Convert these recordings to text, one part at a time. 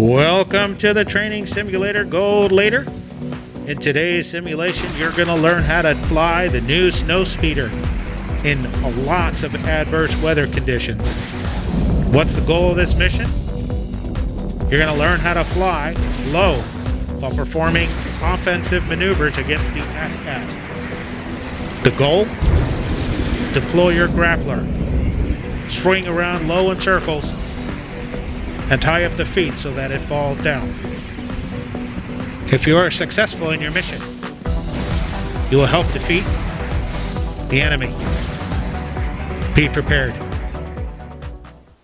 Welcome to the Training Simulator Gold Later. In today's simulation, you're going to learn how to fly the new Snowspeeder in lots of adverse weather conditions. What's the goal of this mission? You're going to learn how to fly low while performing offensive maneuvers against the AT-AT. The goal? Deploy your grappler, swing around low in circles, and tie up the feet so that it falls down. If you are successful in your mission, you will help defeat the enemy. Be prepared.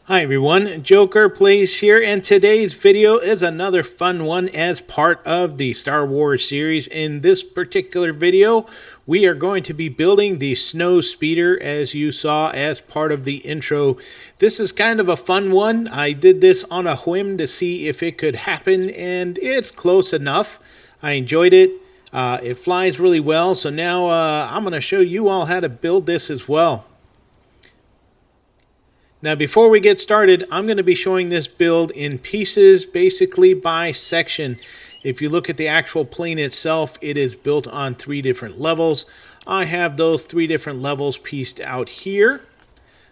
Hi everyone, Joker Plays here, and today's video is another fun one as part of the Star Wars series. In this particular video, we are going to be building the Snowspeeder, as you saw as part of the intro. This is kind of a fun one. I did this on a whim to see if it could happen, and it's close enough. I enjoyed it. It flies really well, so now I'm going to show you all how to build this as well. Now, before we get started, I'm going to be showing this build in pieces, basically by section. If you look at the actual plane itself, it is built on 3 different levels. I have those 3 different levels pieced out here,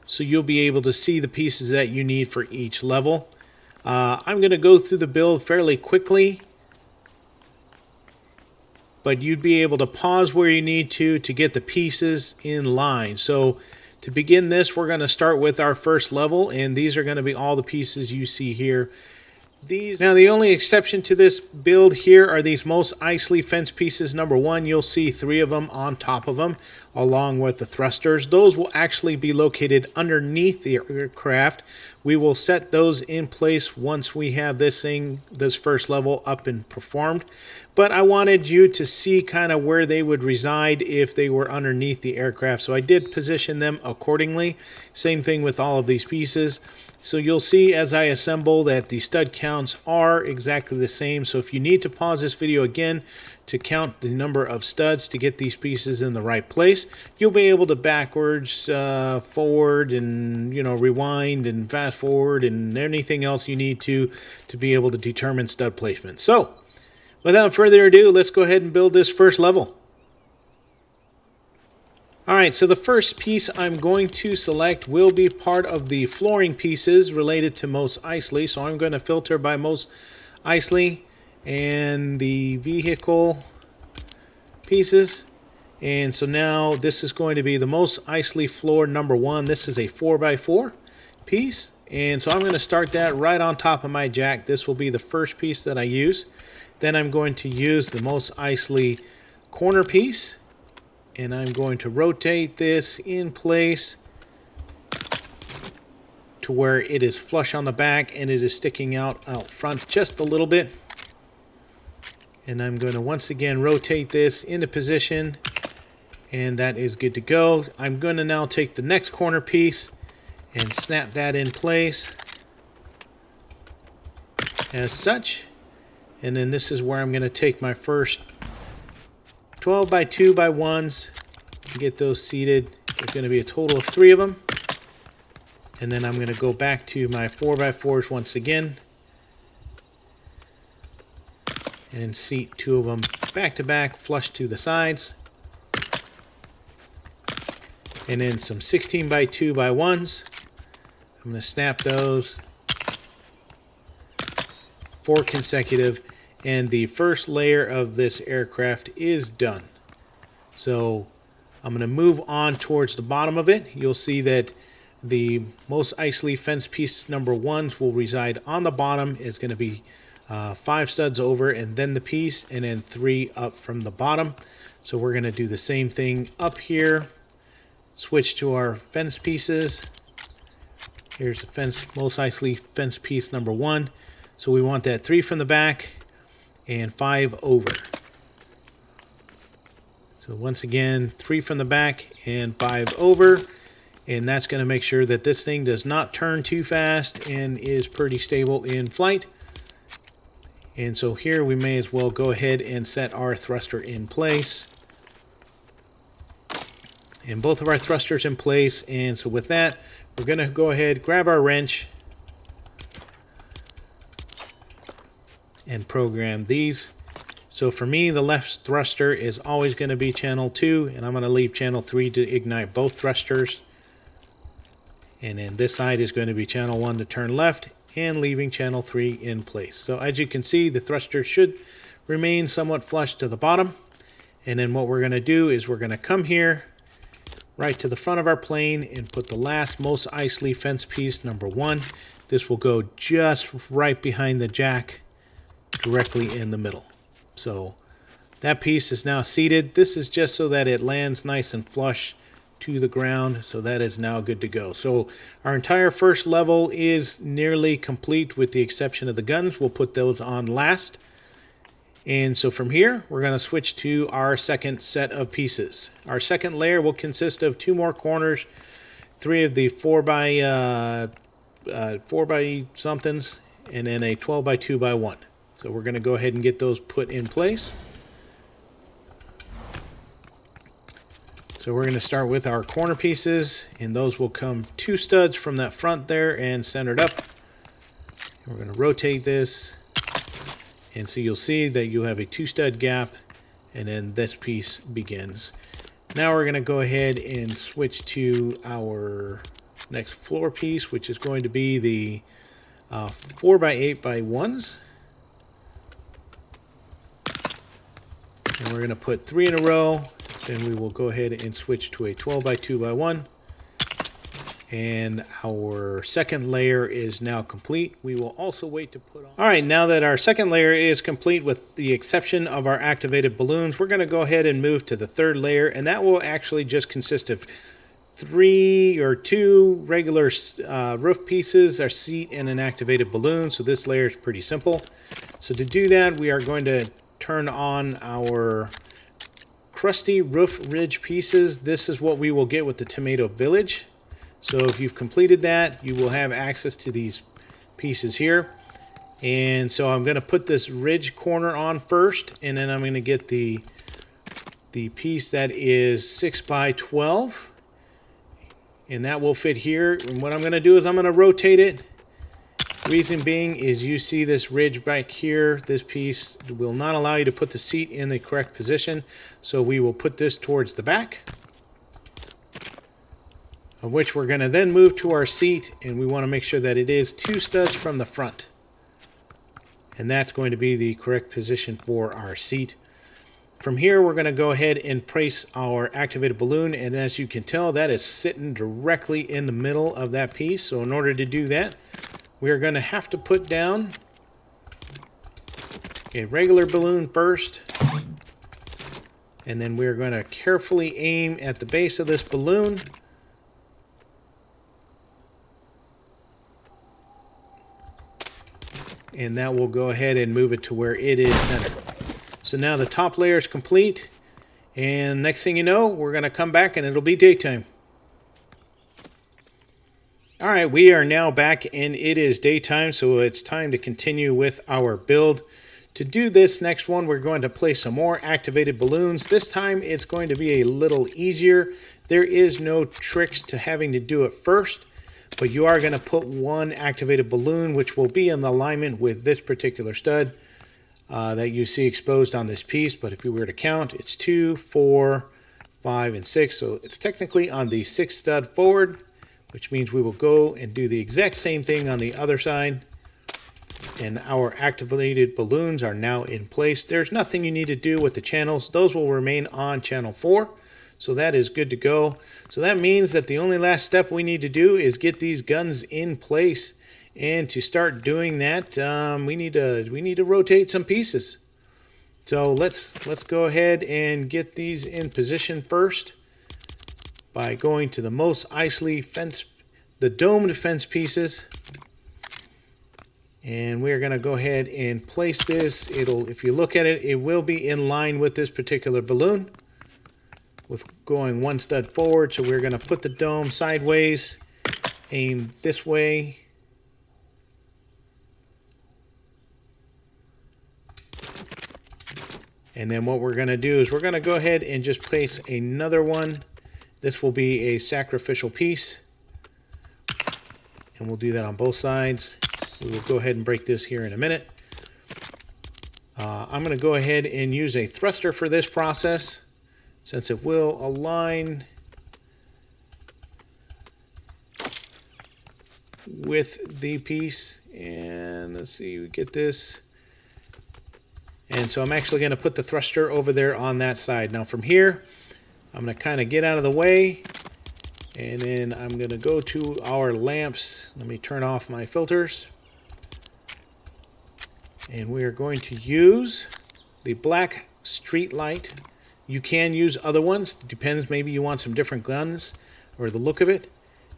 so you'll be able to see the pieces that you need for each level. I'm going to go through the build fairly quickly, but you'd be able to pause where you need to get the pieces in line. So to begin this, we're going to start with our first level, and these are going to be all the pieces you see here. Now, the only exception to this build here are these Mos Eisley fence pieces. Number 1, you'll see 3 of them on top of them, along with the thrusters. Those will actually be located underneath the aircraft. We will set those in place once we have this first level up and performed. But I wanted you to see kind of where they would reside if they were underneath the aircraft. So I did position them accordingly. Same thing with all of these pieces. So you'll see as I assemble that the stud counts are exactly the same. So if you need to pause this video again to count the number of studs to get these pieces in the right place, you'll be able to backwards, forward, and rewind and fast forward and anything else you need to be able to determine stud placement. So without further ado, let's go ahead and build this first level. Alright, so the first piece I'm going to select will be part of the flooring pieces related to Mos Eisley. So I'm going to filter by Mos Eisley and the vehicle pieces. And so now this is going to be the Mos Eisley floor number 1. This is a 4x4 piece. And so I'm going to start that right on top of my jack. This will be the first piece that I use. Then I'm going to use the Mos Eisley corner piece. And I'm going to rotate this in place to where it is flush on the back and it is sticking out front just a little bit. And I'm going to once again rotate this into position, and that is good to go. I'm going to now take the next corner piece and snap that in place as such. And then this is where I'm going to take my first 12 by 2 by 1s and get those seated. There's going to be a total of 3 of them. And then I'm going to go back to my 4 by 4s once again and seat 2 of them back to back, flush to the sides. And then some 16 by 2 by 1s. I'm going to snap those 4 consecutive. And the first layer of this aircraft is done. So I'm going to move on towards the bottom of it. You'll see that the Mos Eisley fence piece number 1s will reside on the bottom. It's going to be 5 studs over and then the piece, and then 3 up from the bottom. So we're going to do the same thing up here. Switch to our fence pieces. Here's the Mos Eisley fence piece number 1. So we want that 3 from the back and 5 over. So once again, 3 from the back and 5 over. And that's going to make sure that this thing does not turn too fast and is pretty stable in flight. And so here we may as well go ahead and set our thruster in place. And both of our thrusters in place. And so with that, we're going to go ahead, grab our wrench, and program these. So for me, the left thruster is always going to be channel 2, and I'm going to leave channel 3 to ignite both thrusters. And then this side is going to be channel 1 to turn left, and leaving channel 3 in place. So as you can see, the thruster should remain somewhat flush to the bottom. And then what we're going to do is we're going to come here right to the front of our plane and put the last Mos Eisley fence piece, number 1. This will go just right behind the jack, directly in the middle. So that piece is now seated. This is just so that it lands nice and flush to the ground. So that is now good to go. So our entire first level is nearly complete with the exception of the guns. We'll put those on last. And so from here, we're going to switch to our second set of pieces. Our second layer will consist of 2 more corners, 3 of the 4 by somethings, and then a 12 by 2 by 1. So we're going to go ahead and get those put in place. So we're going to start with our corner pieces, and those will come 2 studs from that front there and centered up. And we're going to rotate this, and so you'll see that you have a 2 stud gap, and then this piece begins. Now we're going to go ahead and switch to our next floor piece, which is going to be the 4 by 8 by 1s. And we're going to put 3 in a row. Then we will go ahead and switch to a 12 by 2 by 1. And our second layer is now complete. We will also wait to put on... All right, now that our second layer is complete with the exception of our activated balloons, we're going to go ahead and move to the third layer. And that will actually just consist of 3 or 2 regular roof pieces, our seat, and an activated balloon. So this layer is pretty simple. So to do that, we are going to turn on our crusty roof ridge pieces. This is what we will get with the Tomato Village. So if you've completed that, you will have access to these pieces here. And so I'm going to put this ridge corner on first, and then I'm going to get the piece that is 6 by 12. And that will fit here. And what I'm going to do is I'm going to rotate it. Reason being is you see this ridge back here. This piece will not allow you to put the seat in the correct position. So we will put this towards the back, of which we're going to then move to our seat, and we want to make sure that it is 2 studs from the front. And that's going to be the correct position for our seat. From here, we're going to go ahead and place our activated balloon, and as you can tell, that is sitting directly in the middle of that piece. So in order to do that, we are going to have to put down a regular balloon first, and then we're going to carefully aim at the base of this balloon. And that will go ahead and move it to where it is centered. So now the top layer is complete, and next thing you know, we're going to come back and it'll be daytime. All right, we are now back and it is daytime, so it's time to continue with our build. To do this next one, we're going to place some more activated balloons. This time it's going to be a little easier. There is no tricks to having to do it first, but you are going to put 1 activated balloon, which will be in alignment with this particular stud that you see exposed on this piece. But if you were to count, it's 2, 4, 5, and 6. So it's technically on the 6th stud forward, which means we will go and do the exact same thing on the other side. And our activated balloons are now in place. There's nothing you need to do with the channels. Those will remain on channel 4. So that is good to go. So that means that the only last step we need to do is get these guns in place. And to start doing that, we need to rotate some pieces. So let's go ahead and get these in position first by going to the Mos Eisley fence, the domed fence pieces. And we're going to go ahead and place this. If you look at it, it will be in line with this particular balloon, with going 1 stud forward. So we're going to put the dome sideways, aim this way. And then what we're going to do is we're going to go ahead and just place another one. This will be a sacrificial piece. And we'll do that on both sides. We will go ahead and break this here in a minute. I'm going to go ahead and use a thruster for this process, since it will align with the piece. And let's see, we get this. And so I'm actually going to put the thruster over there on that side. Now from here, I'm going to kind of get out of the way, and then I'm going to go to our lamps. Let me turn off my filters. And we are going to use the black street light. You can use other ones. It depends, maybe you want some different guns or the look of it.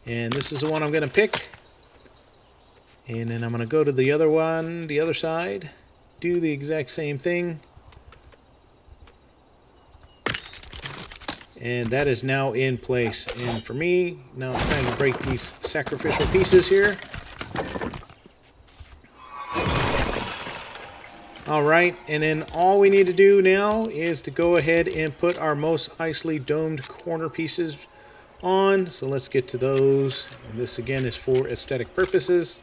And this is the one I'm going to pick. And then I'm going to go to the other one, the other side. Do the exact same thing. And that is now in place. And for me, now it's time to break these sacrificial pieces here. Alright, and then all we need to do now is to go ahead and put our most nicely domed corner pieces on. So let's get to those. And this again is for aesthetic purposes.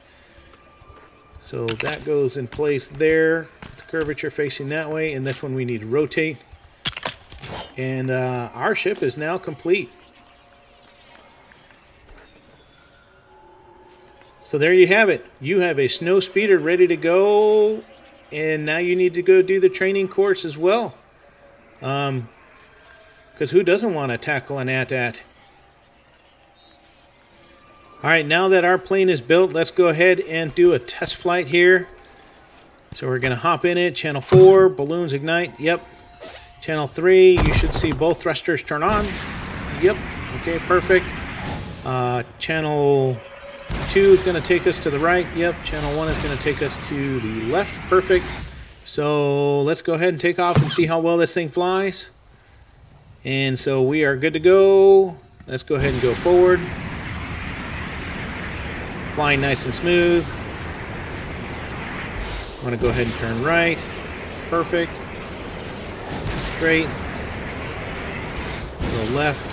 So that goes in place there. The curvature facing that way, and this one we need to rotate. And our ship is now complete. So there you have it. You have a Snowspeeder ready to go. And now you need to go do the training course as well. Because who doesn't want to tackle an AT-AT? Alright, now that our plane is built, let's go ahead and do a test flight here. So we're going to hop in it. Channel 4, balloons ignite. Yep. Channel 3, you should see both thrusters turn on. Yep. Okay, perfect. Channel 2 is going to take us to the right. Yep. Channel 1 is going to take us to the left. Perfect. So let's go ahead and take off and see how well this thing flies. And so we are good to go. Let's go ahead and go forward. Flying nice and smooth. I'm going to go ahead and turn right. Perfect. Straight. Go left.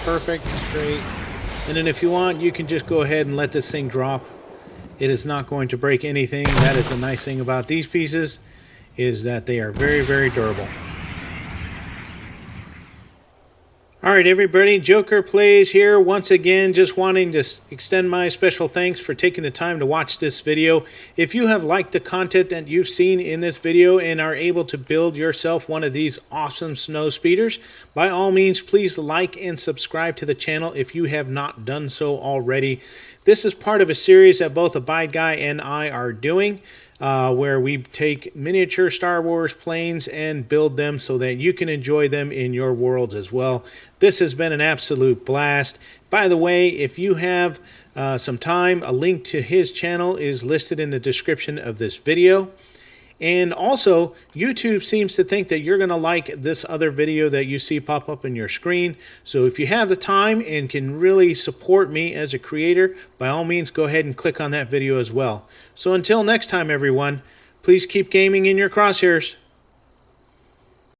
Perfect. Straight. And then if you want, you can just go ahead and let this thing drop. It is not going to break anything. That is the nice thing about these pieces, is that they are very, very durable. Alright everybody, Joker Plays here once again, just wanting to extend my special thanks for taking the time to watch this video. If you have liked the content that you've seen in this video and are able to build yourself one of these awesome snow speeders, by all means please like and subscribe to the channel if you have not done so already. This is part of a series that both Abide Guy and I are doing, where we take miniature Star Wars planes and build them so that you can enjoy them in your worlds as well. This has been an absolute blast. By the way, if you have some time, a link to his channel is listed in the description of this video. And also, YouTube seems to think that you're going to like this other video that you see pop up on your screen. So if you have the time and can really support me as a creator, by all means, go ahead and click on that video as well. So until next time, everyone, please keep gaming in your crosshairs.